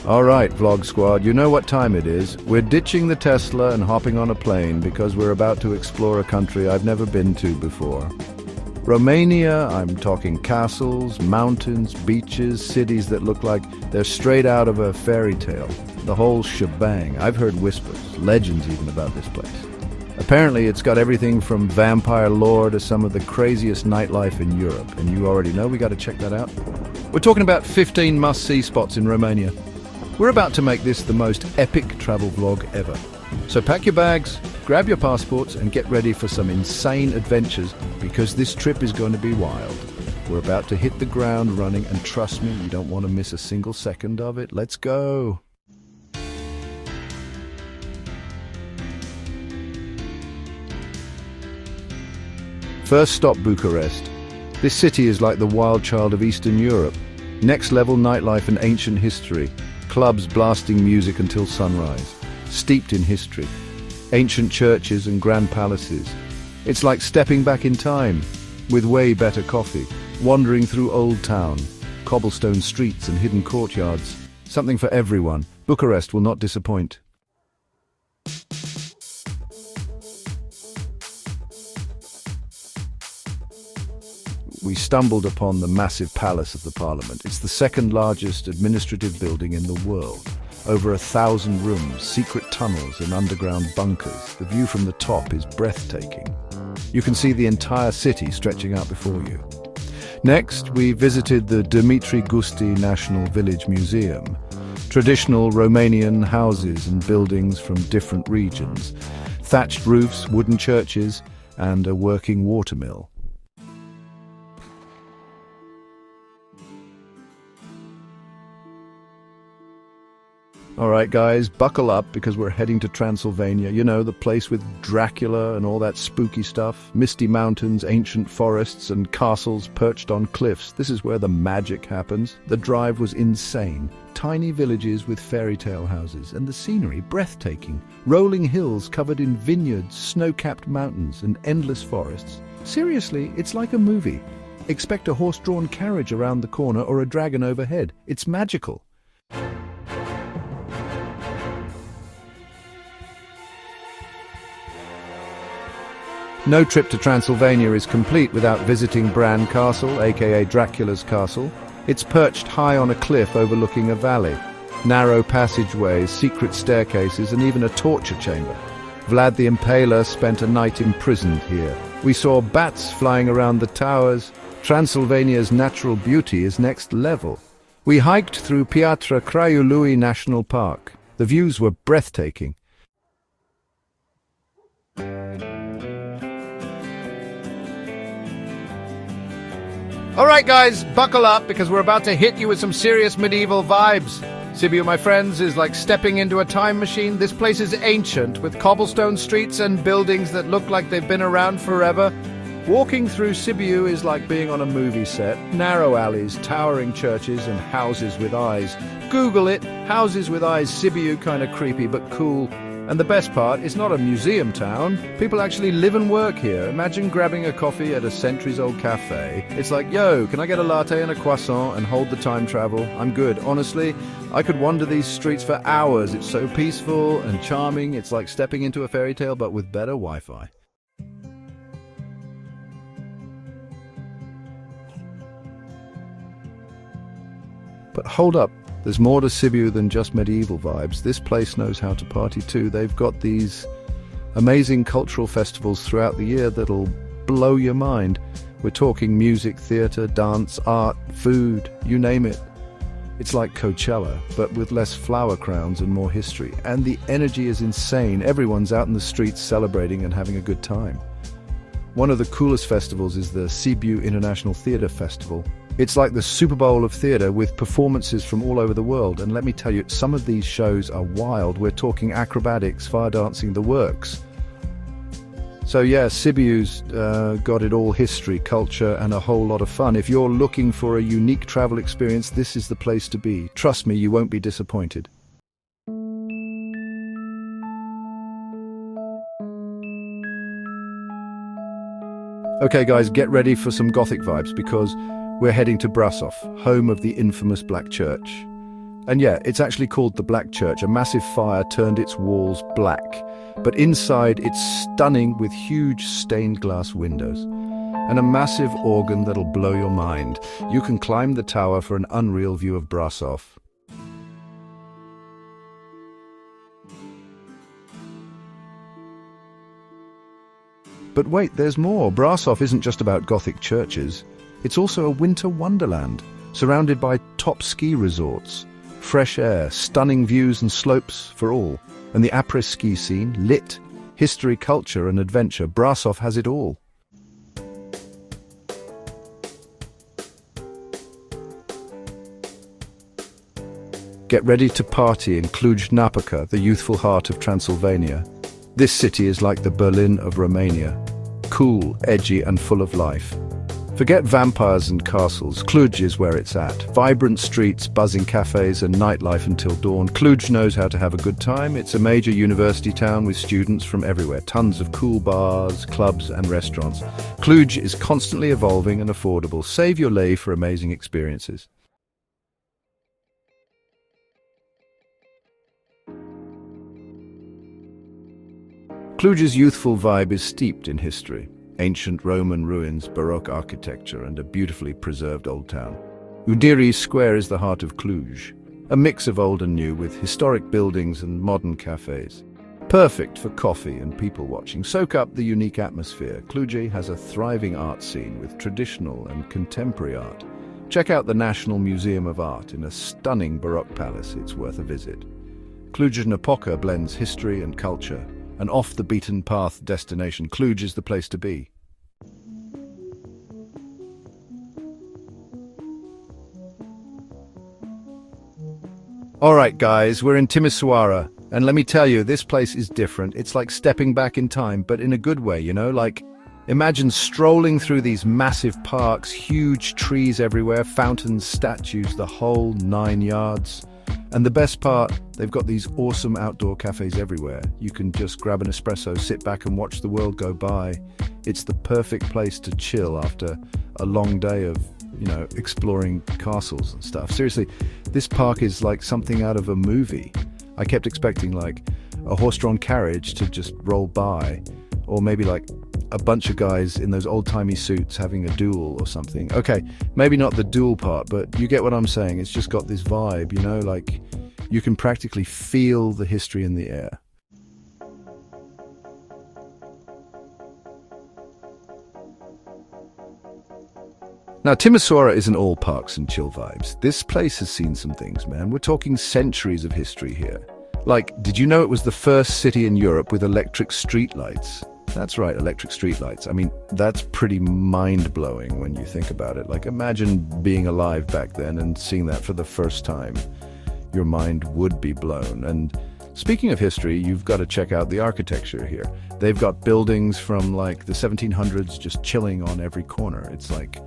All right, Vlog Squad, you know what time it is. We're ditching the Tesla and hopping on a plane because we're about to explore a country I've never been to before. Romania, I'm talking castles, mountains, beaches, cities that look like they're straight out of a fairy tale. The whole shebang. I've heard whispers, legends even about this place. Apparently it's got everything from vampire lore to some of the craziest nightlife in Europe. And you already know we got to check that out. We're talking about 15 must-see spots in Romania. We're about to make this the most epic travel vlog ever. So pack your bags, grab your passports and get ready for some insane adventures because this trip is going to be wild. We're about to hit the ground running and trust me, you don't want to miss a single second of it. Let's go! First stop, Bucharest. This city is like the wild child of Eastern Europe. Next level nightlife and ancient history. Clubs blasting music until sunrise. Steeped in history. Ancient churches and grand palaces. It's like stepping back in time, with way better coffee. Wandering through Old Town. Cobblestone streets and hidden courtyards. Something for everyone. Bucharest will not disappoint. We stumbled upon the massive palace of the parliament. It's the second largest administrative building in the world. Over 1,000 rooms, secret tunnels and underground bunkers. The view from the top is breathtaking. You can see the entire city stretching out before you. Next, we visited the Dumitru Gusti National Village Museum. Traditional Romanian houses and buildings from different regions. Thatched roofs, wooden churches and a working watermill. Alright guys, buckle up because we're heading to Transylvania. You know, the place with Dracula and all that spooky stuff. Misty mountains, ancient forests and castles perched on cliffs. This is where the magic happens. The drive was insane. Tiny villages with fairy tale houses and the scenery breathtaking. Rolling hills covered in vineyards, snow-capped mountains and endless forests. Seriously, it's like a movie. Expect a horse-drawn carriage around the corner or a dragon overhead. It's magical. No trip to Transylvania is complete without visiting Bran Castle, aka Dracula's castle. It's perched high on a cliff overlooking a valley. Narrow passageways, secret staircases and even a torture chamber. Vlad the Impaler spent a night imprisoned here. We saw bats flying around the towers. Transylvania's natural beauty is next level. We hiked through Piatra Craiului National Park. The views were breathtaking. Alright guys, buckle up because we're about to hit you with some serious medieval vibes. Sibiu, my friends, is like stepping into a time machine. This place is ancient, with cobblestone streets and buildings that look like they've been around forever. Walking through Sibiu is like being on a movie set. Narrow alleys, towering churches and houses with eyes. Google it, houses with eyes, Sibiu, kind of creepy but cool. And the best part, it's not a museum town. People actually live and work here. Imagine grabbing a coffee at a centuries-old cafe. It's like, yo, can I get a latte and a croissant and hold the time travel? I'm good. Honestly, I could wander these streets for hours. It's so peaceful and charming. It's like stepping into a fairy tale, but with better Wi-Fi. But hold up. There's more to Sibiu than just medieval vibes. This place knows how to party too. They've got these amazing cultural festivals throughout the year that'll blow your mind. We're talking music, theatre, dance, art, food, you name it. It's like Coachella, but with less flower crowns and more history. And the energy is insane. Everyone's out in the streets celebrating and having a good time. One of the coolest festivals is the Sibiu International Theatre Festival. It's like the Super Bowl of theatre with performances from all over the world. And let me tell you, some of these shows are wild. We're talking acrobatics, fire dancing, the works. So yeah, Sibiu's got it all: history, culture, and a whole lot of fun. If you're looking for a unique travel experience, this is the place to be. Trust me, you won't be disappointed. Okay guys, get ready for some Gothic vibes because we're heading to Brasov, home of the infamous Black Church. And yeah, it's actually called the Black Church. A massive fire turned its walls black. But inside, it's stunning with huge stained glass windows. And a massive organ that'll blow your mind. You can climb the tower for an unreal view of Brasov. But wait, there's more. Brasov isn't just about Gothic churches. It's also a winter wonderland, surrounded by top ski resorts. Fresh air, stunning views and slopes for all. And the après-ski scene, lit, history, culture and adventure. Brasov has it all. Get ready to party in Cluj-Napoca, the youthful heart of Transylvania. This city is like the Berlin of Romania. Cool, edgy and full of life. Forget vampires and castles, Cluj is where it's at. Vibrant streets, buzzing cafes and nightlife until dawn. Cluj knows how to have a good time. It's a major university town with students from everywhere. Tons of cool bars, clubs and restaurants. Cluj is constantly evolving and affordable. Save your lei for amazing experiences. Cluj's youthful vibe is steeped in history. Ancient Roman ruins, Baroque architecture, and a beautifully preserved old town. Udiri Square is the heart of Cluj, a mix of old and new with historic buildings and modern cafes. Perfect for coffee and people watching. Soak up the unique atmosphere. Cluj has a thriving art scene with traditional and contemporary art. Check out the National Museum of Art in a stunning Baroque palace. It's worth a visit. Cluj-Napoca blends history and culture. An off-the-beaten-path destination. Cluj is the place to be. Alright guys, we're in Timisoara, and let me tell you, this place is different. It's like stepping back in time, but in a good way, you know? Like, imagine strolling through these massive parks, huge trees everywhere, fountains, statues, the whole 9 yards. And the best part, they've got these awesome outdoor cafes everywhere. You can just grab an espresso, sit back and watch the world go by. It's the perfect place to chill after a long day of, exploring castles and stuff. Seriously, this park is like something out of a movie. I kept expecting like a horse-drawn carriage to just roll by, or maybe like a bunch of guys in those old-timey suits having a duel or something. Okay, maybe not the duel part, but you get what I'm saying. It's just got this vibe, like you can practically feel the history in the air. Now, Timisoara isn't all parks and chill vibes. This place has seen some things, man. We're talking centuries of history here. Like, did you know it was the first city in Europe with electric streetlights? That's right, electric streetlights. I mean, that's pretty mind-blowing when you think about it. Like, imagine being alive back then and seeing that for the first time. Your mind would be blown. And speaking of history, you've got to check out the architecture here. They've got buildings from like the 1700s just chilling on every corner. It's like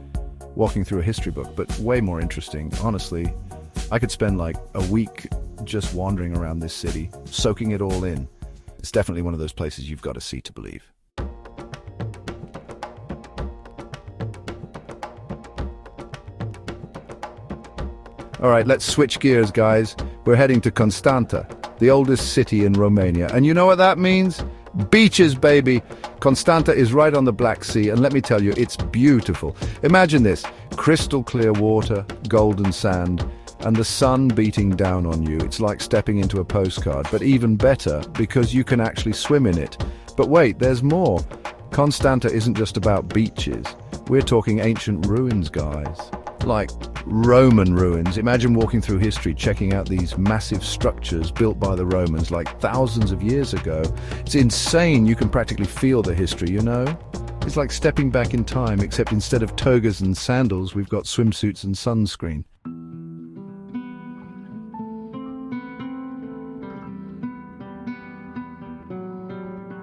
walking through a history book, but way more interesting. Honestly, I could spend like a week just wandering around this city, soaking it all in. It's definitely one of those places you've got to see to believe. All right, let's switch gears, guys. We're heading to Constanta, the oldest city in Romania. And you know what that means? Beaches, baby! Constanta is right on the Black Sea, and let me tell you, it's beautiful. Imagine this, crystal clear water, golden sand, and the sun beating down on you. It's like stepping into a postcard, but even better because you can actually swim in it. But wait, there's more. Constanta isn't just about beaches. We're talking ancient ruins, guys. Like Roman ruins. Imagine walking through history, checking out these massive structures built by the Romans like thousands of years ago. It's insane. You can practically feel the history, It's like stepping back in time, except instead of togas and sandals, we've got swimsuits and sunscreen.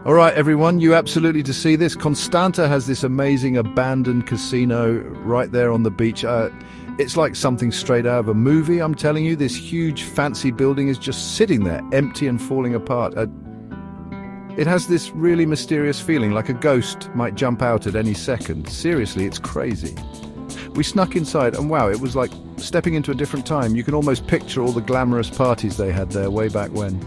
All right, everyone, you absolutely need to see this. Constanta has this amazing abandoned casino right there on the beach. It's like something straight out of a movie, I'm telling you. This huge fancy building is just sitting there, empty and falling apart. It has this really mysterious feeling, like a ghost might jump out at any second. Seriously, it's crazy. We snuck inside and wow, it was like stepping into a different time. You can almost picture all the glamorous parties they had there way back when.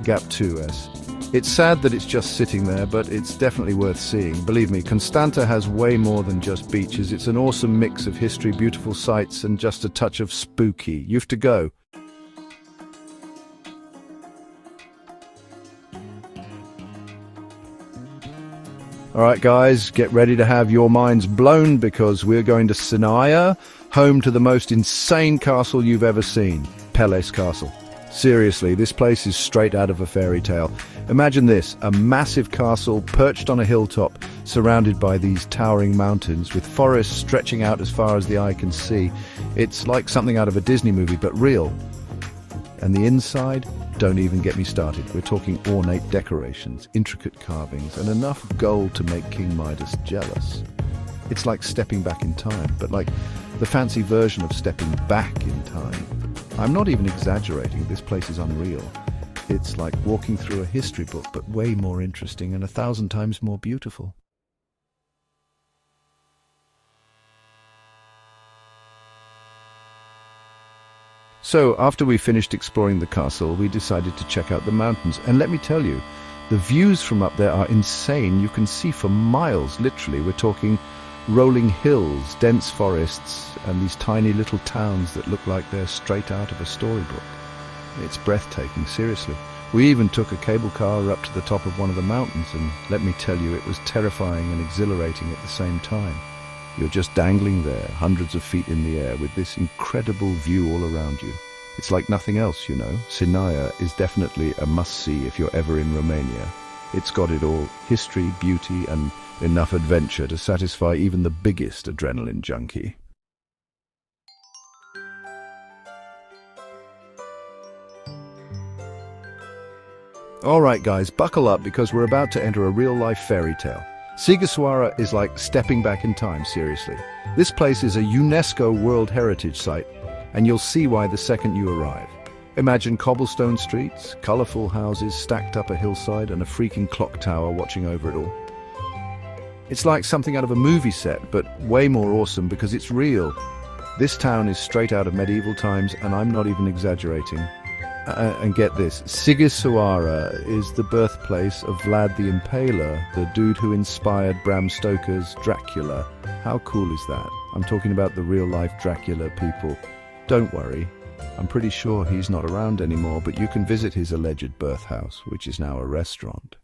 Gap 2S. It's sad that it's just sitting there, but it's definitely worth seeing. Believe me, Constanta has way more than just beaches. It's an awesome mix of history, beautiful sights, and just a touch of spooky. You have to go. All right, guys, get ready to have your minds blown because we're going to Sinaia, home to the most insane castle you've ever seen, Pele's Castle. Seriously, this place is straight out of a fairy tale. Imagine this, a massive castle perched on a hilltop, surrounded by these towering mountains, with forests stretching out as far as the eye can see. It's like something out of a Disney movie, but real. And the inside? Don't even get me started. We're talking ornate decorations, intricate carvings, and enough gold to make King Midas jealous. It's like stepping back in time, but like the fancy version of stepping back in time. I'm not even exaggerating, this place is unreal. It's like walking through a history book, but way more interesting and 1,000 times more beautiful. So, after we finished exploring the castle, we decided to check out the mountains. And let me tell you, the views from up there are insane. You can see for miles, literally. We're talking rolling hills, dense forests, and these tiny little towns that look like they're straight out of a storybook. It's breathtaking, seriously. We even took a cable car up to the top of one of the mountains, and let me tell you, it was terrifying and exhilarating at the same time. You're just dangling there, hundreds of feet in the air, with this incredible view all around you. It's like nothing else, you know. Sinaia is definitely a must-see if you're ever in Romania. It's got it all, history, beauty, and enough adventure to satisfy even the biggest adrenaline junkie. Alright guys, buckle up because we're about to enter a real-life fairy tale. Sighishuara is like stepping back in time, seriously. This place is a UNESCO World Heritage Site, and you'll see why the second you arrive. Imagine cobblestone streets, colourful houses stacked up a hillside, and a freaking clock tower watching over it all. It's like something out of a movie set, but way more awesome because it's real. This town is straight out of medieval times, and I'm not even exaggerating. And get this, Sighishuara is the birthplace of Vlad the Impaler, the dude who inspired Bram Stoker's Dracula. How cool is that? I'm talking about the real-life Dracula, people. Don't worry, I'm pretty sure he's not around anymore, but you can visit his alleged birth house, which is now a restaurant.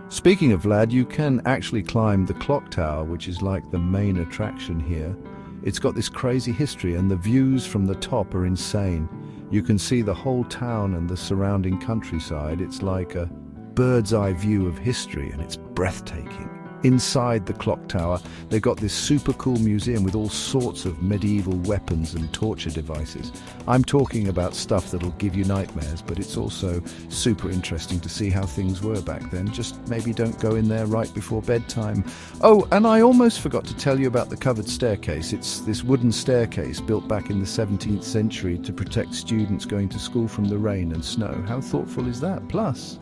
Speaking of Vlad, you can actually climb the clock tower, which is like the main attraction here. It's got this crazy history and the views from the top are insane. You can see the whole town and the surrounding countryside. It's like a bird's eye view of history and it's breathtaking. Inside the clock tower, they've got this super cool museum with all sorts of medieval weapons and torture devices. I'm talking about stuff that'll give you nightmares, but it's also super interesting to see how things were back then. Just maybe don't go in there right before bedtime. Oh, and I almost forgot to tell you about the covered staircase. It's this wooden staircase built back in the 17th century to protect students going to school from the rain and snow. How thoughtful is that? Plus,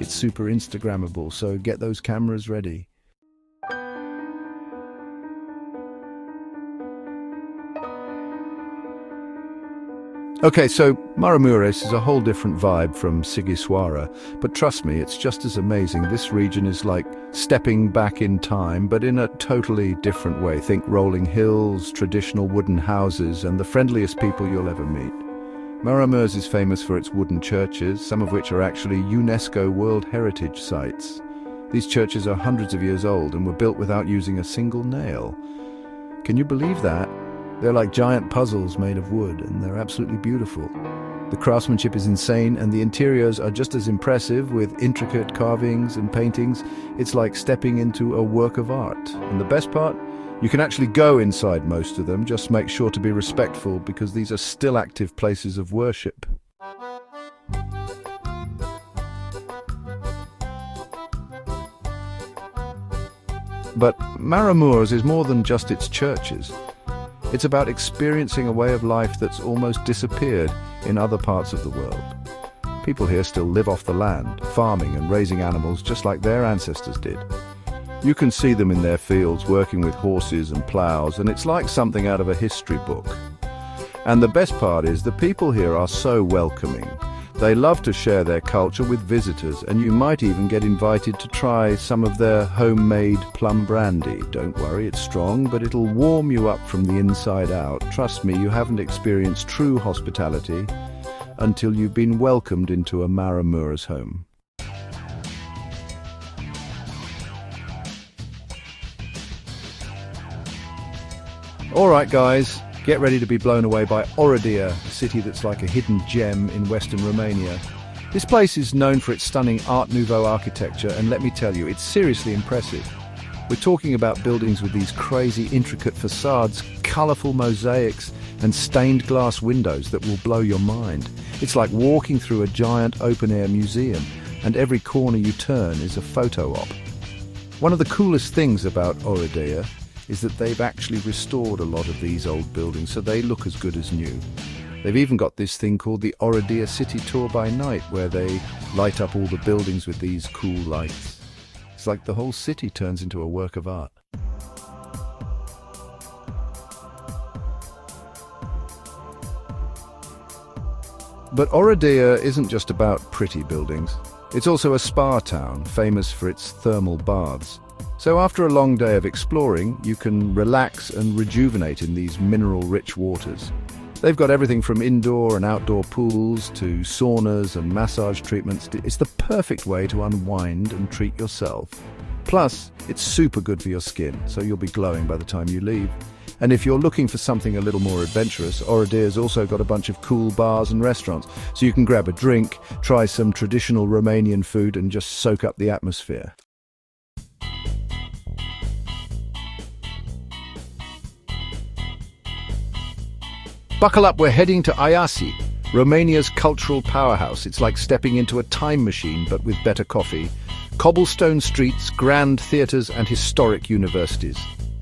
it's super Instagrammable, so get those cameras ready. Okay, so Maramureş is a whole different vibe from Sighishuara, but trust me, it's just as amazing. This region is like stepping back in time, but in a totally different way. Think rolling hills, traditional wooden houses, and the friendliest people you'll ever meet. Maramureş is famous for its wooden churches, some of which are actually UNESCO World Heritage Sites. These churches are hundreds of years old and were built without using a single nail. Can you believe that? They're like giant puzzles made of wood, and they're absolutely beautiful. The craftsmanship is insane, and the interiors are just as impressive with intricate carvings and paintings. It's like stepping into a work of art. And the best part? You can actually go inside most of them. Just make sure to be respectful because these are still active places of worship. But Maramureş is more than just its churches. It's about experiencing a way of life that's almost disappeared in other parts of the world. People here still live off the land, farming and raising animals just like their ancestors did. You can see them in their fields working with horses and plows, and it's like something out of a history book. And the best part is the people here are so welcoming. They love to share their culture with visitors, and you might even get invited to try some of their homemade plum brandy. Don't worry, it's strong, but it'll warm you up from the inside out. Trust me, you haven't experienced true hospitality until you've been welcomed into a Maramura's home. Alright guys, get ready to be blown away by Oradea, a city that's like a hidden gem in western Romania. This place is known for its stunning Art Nouveau architecture, and let me tell you, it's seriously impressive. We're talking about buildings with these crazy intricate facades, colourful mosaics and stained glass windows that will blow your mind. It's like walking through a giant open-air museum, and every corner you turn is a photo op. One of the coolest things about Oradea is that they've actually restored a lot of these old buildings so they look as good as new. They've even got this thing called the Oradea City Tour by Night, where they light up all the buildings with these cool lights. It's like the whole city turns into a work of art. But Oradea isn't just about pretty buildings. It's also a spa town, famous for its thermal baths. So after a long day of exploring, you can relax and rejuvenate in these mineral-rich waters. They've got everything from indoor and outdoor pools to saunas and massage treatments. It's the perfect way to unwind and treat yourself. Plus, it's super good for your skin, so you'll be glowing by the time you leave. And if you're looking for something a little more adventurous, Oradea's also got a bunch of cool bars and restaurants, so you can grab a drink, try some traditional Romanian food and just soak up the atmosphere. Buckle up, we're heading to Iași, Romania's cultural powerhouse. It's like stepping into a time machine, but with better coffee. Cobblestone streets, grand theatres and historic universities.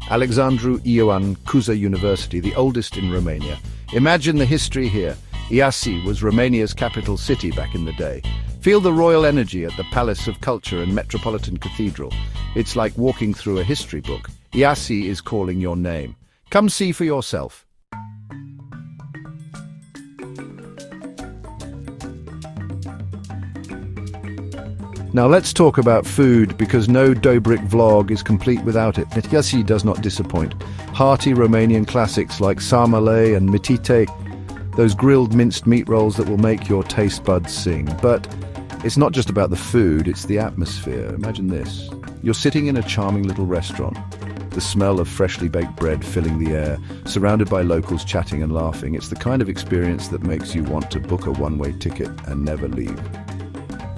Alexandru Ioan Cuza University, the oldest in Romania. Imagine the history here. Iași was Romania's capital city back in the day. Feel the royal energy at the Palace of Culture and Metropolitan Cathedral. It's like walking through a history book. Iași is calling your name. Come see for yourself. Now let's talk about food, because no Dobrik vlog is complete without it. Iași does not disappoint. Hearty Romanian classics like sarmale and mitite, those grilled minced meat rolls that will make your taste buds sing. But it's not just about the food, it's the atmosphere. Imagine this. You're sitting in a charming little restaurant, the smell of freshly baked bread filling the air, surrounded by locals chatting and laughing. It's the kind of experience that makes you want to book a one-way ticket and never leave.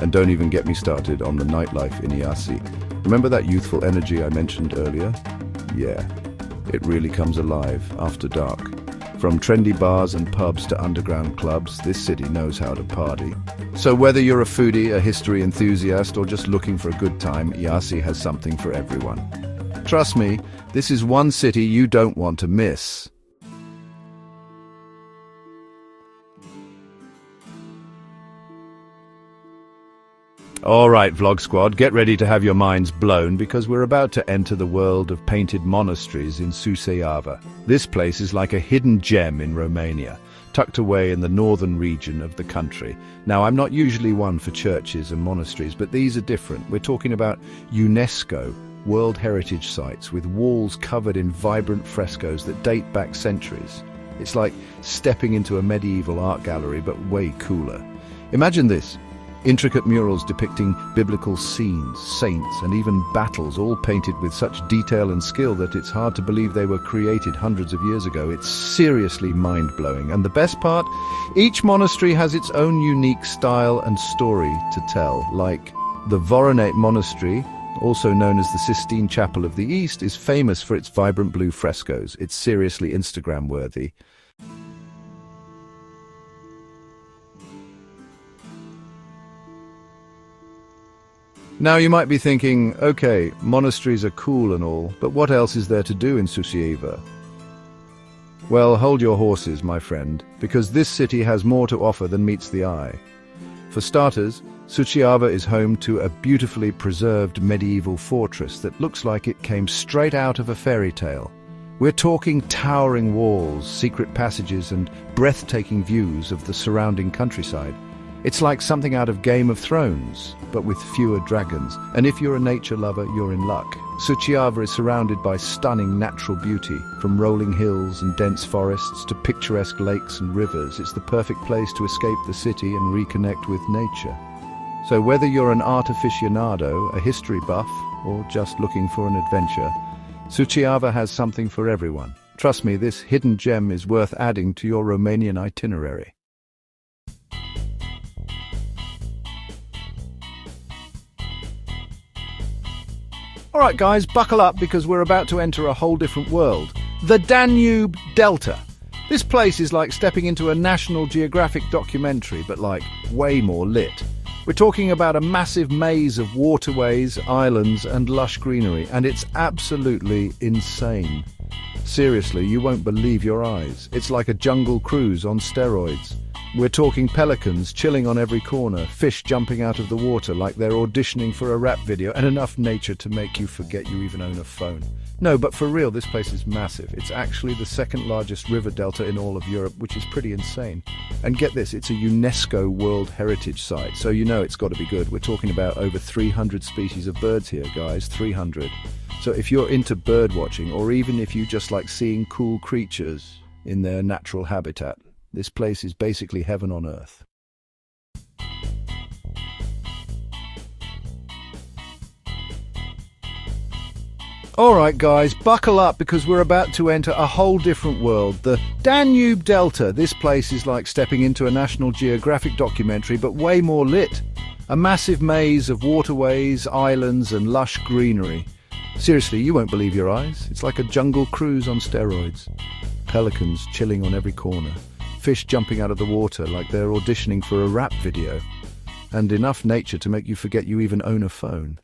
And don't even get me started on the nightlife in Iași. Remember that youthful energy I mentioned earlier? Yeah, it really comes alive after dark. From trendy bars and pubs to underground clubs, this city knows how to party. So whether you're a foodie, a history enthusiast, or just looking for a good time, Iași has something for everyone. Trust me, this is one city you don't want to miss. Alright Vlog Squad, get ready to have your minds blown, because we're about to enter the world of painted monasteries in Suceava. This place is like a hidden gem in Romania, tucked away in the northern region of the country. Now, I'm not usually one for churches and monasteries, but these are different. We're talking about UNESCO World Heritage Sites with walls covered in vibrant frescoes that date back centuries. It's like stepping into a medieval art gallery, but way cooler. Imagine this. Intricate murals depicting biblical scenes, saints, and even battles, all painted with such detail and skill that it's hard to believe they were created hundreds of years ago. It's seriously mind-blowing. And the best part? Each monastery has its own unique style and story to tell. Like the Voronezh Monastery, also known as the Sistine Chapel of the East, is famous for its vibrant blue frescoes. It's seriously Instagram-worthy. Now you might be thinking, okay, monasteries are cool and all, but what else is there to do in Suceava? Well, hold your horses, my friend, because this city has more to offer than meets the eye. For starters, Suceava is home to a beautifully preserved medieval fortress that looks like it came straight out of a fairy tale. We're talking towering walls, secret passages, and breathtaking views of the surrounding countryside. It's like something out of Game of Thrones, but with fewer dragons. And if you're a nature lover, you're in luck. Suceava is surrounded by stunning natural beauty, from rolling hills and dense forests to picturesque lakes and rivers. It's the perfect place to escape the city and reconnect with nature. So whether you're an art aficionado, a history buff, or just looking for an adventure, Suceava has something for everyone. Trust me, this hidden gem is worth adding to your Romanian itinerary. Alright guys, buckle up because we're about to enter a whole different world. The Danube Delta. This place is like stepping into a National Geographic documentary, but like way more lit. We're talking about a massive maze of waterways, islands and lush greenery, and it's absolutely insane. Seriously, you won't believe your eyes. It's like a jungle cruise on steroids. We're talking pelicans chilling on every corner, fish jumping out of the water like they're auditioning for a rap video, and enough nature to make you forget you even own a phone. No, but for real, this place is massive. It's actually the second largest river delta in all of Europe, which is pretty insane. And get this, it's a UNESCO World Heritage Site, so you know it's got to be good. We're talking about over 300 species of birds here, guys, 300. So if you're into bird watching, or even if you just like seeing cool creatures in their natural habitat, this place is basically heaven on earth. Alright guys, buckle up because we're about to enter a whole different world. The Danube Delta. This place is like stepping into a National Geographic documentary, but way more lit. A massive maze of waterways, islands and lush greenery. Seriously, you won't believe your eyes. It's like a jungle cruise on steroids. Pelicans chilling on every corner. Fish jumping out of the water like they're auditioning for a rap video. And enough nature to make you forget you even own a phone.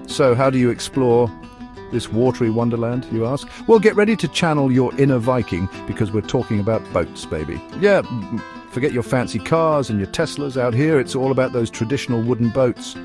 So how do you explore this watery wonderland, you ask? Well, get ready to channel your inner Viking because we're talking about boats, baby. Yeah, forget your fancy cars and your Teslas out here. It's all about those traditional wooden boats.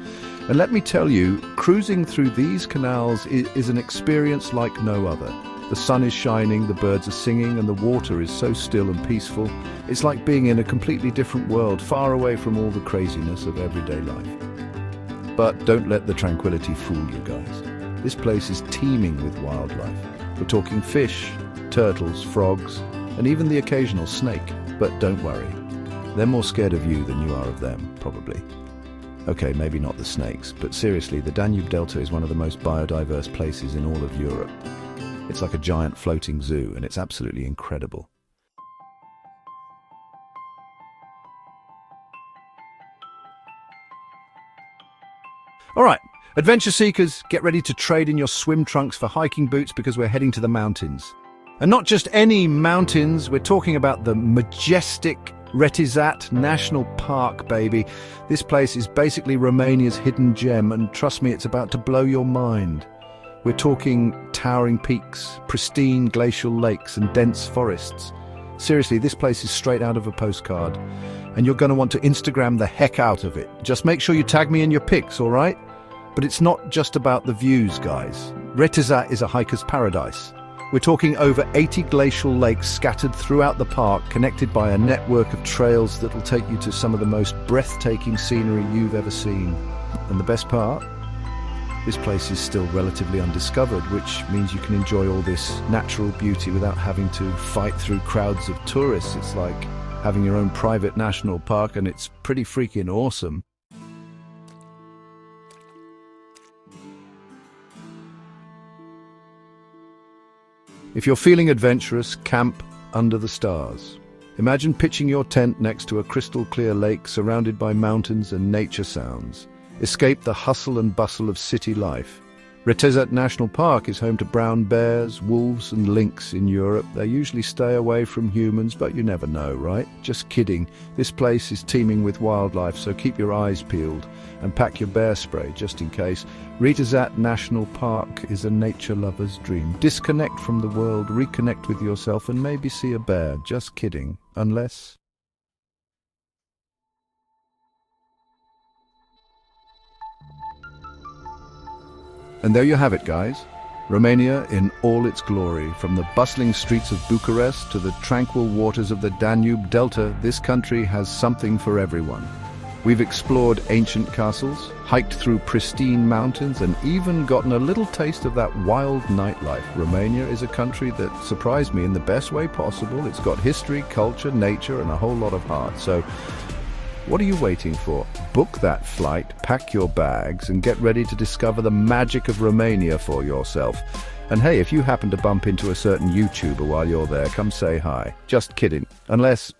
And let me tell you, cruising through these canals is an experience like no other. The sun is shining, the birds are singing, and the water is so still and peaceful. It's like being in a completely different world, far away from all the craziness of everyday life. But don't let the tranquility fool you guys. This place is teeming with wildlife. We're talking fish, turtles, frogs, and even the occasional snake. But don't worry, they're more scared of you than you are of them, probably. Okay, maybe not the snakes, but seriously, the Danube Delta is one of the most biodiverse places in all of Europe. It's like a giant floating zoo, and it's absolutely incredible. Alright, adventure seekers, get ready to trade in your swim trunks for hiking boots because we're heading to the mountains. And not just any mountains, we're talking about the majestic Retizat National Park, baby. This place is basically Romania's hidden gem, and trust me, it's about to blow your mind. We're talking towering peaks, pristine glacial lakes, and dense forests. Seriously, this place is straight out of a postcard, and you're going to want to Instagram the heck out of it. Just make sure you tag me in your pics, all right? But it's not just about the views, guys. Retizat is a hiker's paradise. We're talking over 80 glacial lakes scattered throughout the park, connected by a network of trails that'll take you to some of the most breathtaking scenery you've ever seen. And the best part? This place is still relatively undiscovered, which means you can enjoy all this natural beauty without having to fight through crowds of tourists. It's like having your own private national park, and it's pretty freaking awesome. If you're feeling adventurous, camp under the stars. Imagine pitching your tent next to a crystal clear lake surrounded by mountains and nature sounds. Escape the hustle and bustle of city life. Retezat National Park is home to brown bears, wolves and lynx in Europe. They usually stay away from humans, but you never know, right? Just kidding. This place is teeming with wildlife, so keep your eyes peeled and pack your bear spray just in case. Retezat National Park is a nature lover's dream. Disconnect from the world, reconnect with yourself and maybe see a bear. Just kidding. Unless... And there you have it, guys. Romania in all its glory. From the bustling streets of Bucharest to the tranquil waters of the Danube Delta, this country has something for everyone. We've explored ancient castles, hiked through pristine mountains, and even gotten a little taste of that wild nightlife. Romania is a country that surprised me in the best way possible. It's got history, culture, nature, and a whole lot of heart. So, what are you waiting for? Book that flight, pack your bags, and get ready to discover the magic of Romania for yourself. And hey, if you happen to bump into a certain YouTuber while you're there, come say hi. Just kidding. Unless...